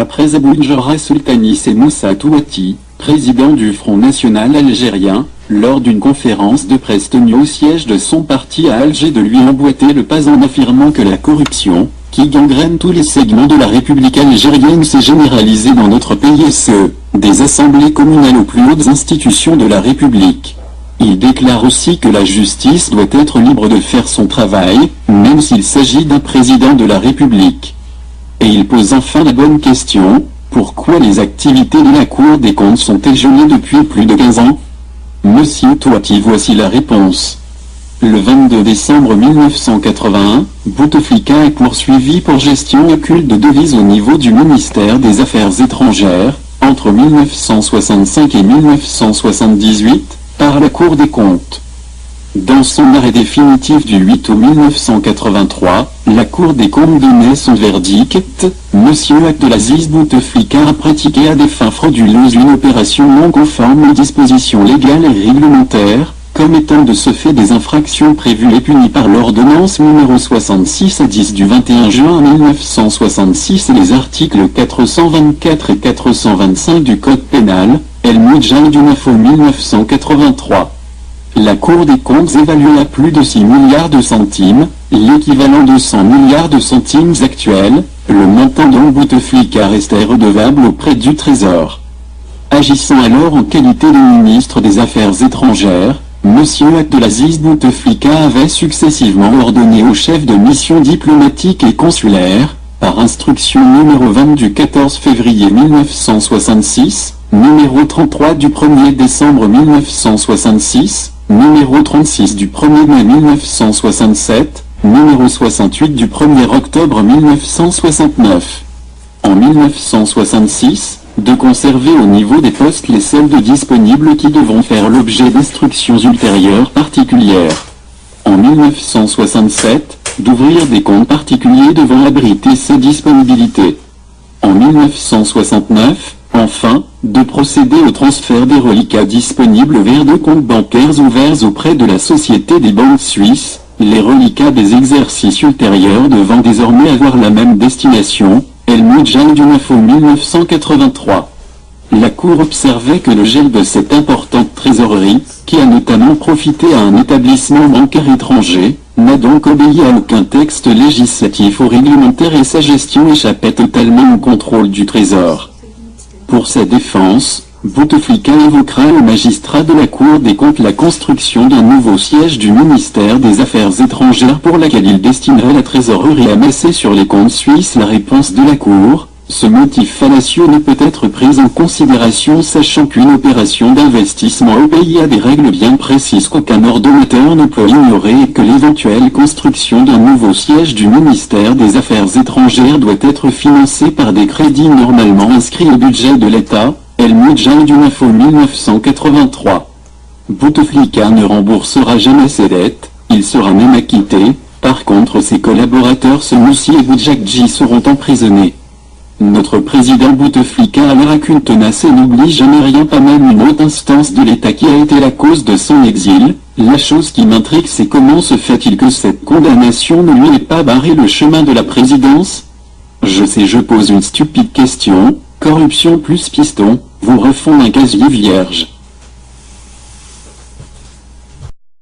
Après Abou Njora Sultani et Moussa Touati, président du Front National algérien, lors d'une conférence de presse tenue au siège de son parti à Alger, de lui emboîter le pas en affirmant que la corruption, qui gangrène tous les segments de la République algérienne, s'est généralisée dans notre pays, et ce, des assemblées communales aux plus hautes institutions de la République. Il déclare aussi que la justice doit être libre de faire son travail, même s'il s'agit d'un président de la République. Et il pose enfin la bonne question: pourquoi les activités de la Cour des comptes sont-elles gelées depuis plus de 15 ans? Monsieur Touati, voici la réponse. Le 22 décembre 1981, Bouteflika est poursuivi pour gestion occulte de devises au niveau du ministère des Affaires étrangères, entre 1965 et 1978, par la Cour des comptes. Dans son arrêt définitif du 8 août 1983, la Cour des comptes donnait son verdict: Monsieur Abdelaziz Bouteflika a pratiqué à des fins frauduleuses une opération non conforme aux dispositions légales et réglementaires, comme étant de ce fait des infractions prévues et punies par l'ordonnance numéro 66 à 10 du 21 juin 1966 et les articles 424 et 425 du Code pénal, El Moudjahid Info 1983. La Cour des comptes évalue à plus de 6 milliards de centimes, l'équivalent de 100 milliards de centimes actuels, le montant dont Bouteflika restait redevable auprès du Trésor. Agissant alors en qualité de ministre des Affaires étrangères, M. Abdelaziz Bouteflika avait successivement ordonné aux chefs de mission diplomatique et consulaire, par instruction numéro 20 du 14 février 1966, numéro 33 du 1er décembre 1966, numéro 36 du 1er mai 1967, numéro 68 du 1er octobre 1969. En 1966, de conserver au niveau des postes les soldes disponibles qui devront faire l'objet d'instructions ultérieures particulières. En 1967, d'ouvrir des comptes particuliers devant abriter ces disponibilités. En 1969, enfin, de procéder au transfert des reliquats disponibles vers deux comptes bancaires ouverts auprès de la Société des banques suisses, les reliquats des exercices ultérieurs devant désormais avoir la même destination, El Moudjahid Info 1983. La Cour observait que le gel de cette importante trésorerie, qui a notamment profité à un établissement bancaire étranger, n'a donc obéi à aucun texte législatif ou réglementaire, et sa gestion échappait totalement au contrôle du Trésor. Pour sa défense, Bouteflika évoquera au magistrat de la Cour des comptes la construction d'un nouveau siège du ministère des Affaires étrangères pour laquelle il destinerait la trésorerie amassée sur les comptes suisses. La réponse de la Cour: ce motif fallacieux ne peut être pris en considération, sachant qu'une opération d'investissement obéit à des règles bien précises qu'aucun ordonnateur ne peut ignorer, et que l'éventuelle construction d'un nouveau siège du ministère des Affaires étrangères doit être financée par des crédits normalement inscrits au budget de l'État. El Moudjahid Info 1983. Bouteflika ne remboursera jamais ses dettes, il sera même acquitté. Par contre, ses collaborateurs Semoussi et Boudjahidji seront emprisonnés. Notre président Bouteflika a la racune tenace et n'oublie jamais rien, pas même une haute instance de l'État qui a été la cause de son exil. La chose qui m'intrigue, c'est comment se fait-il que cette condamnation ne lui ait pas barré le chemin de la présidence? Je sais, je pose une stupide question. Corruption plus piston, vous refond un casier vierge.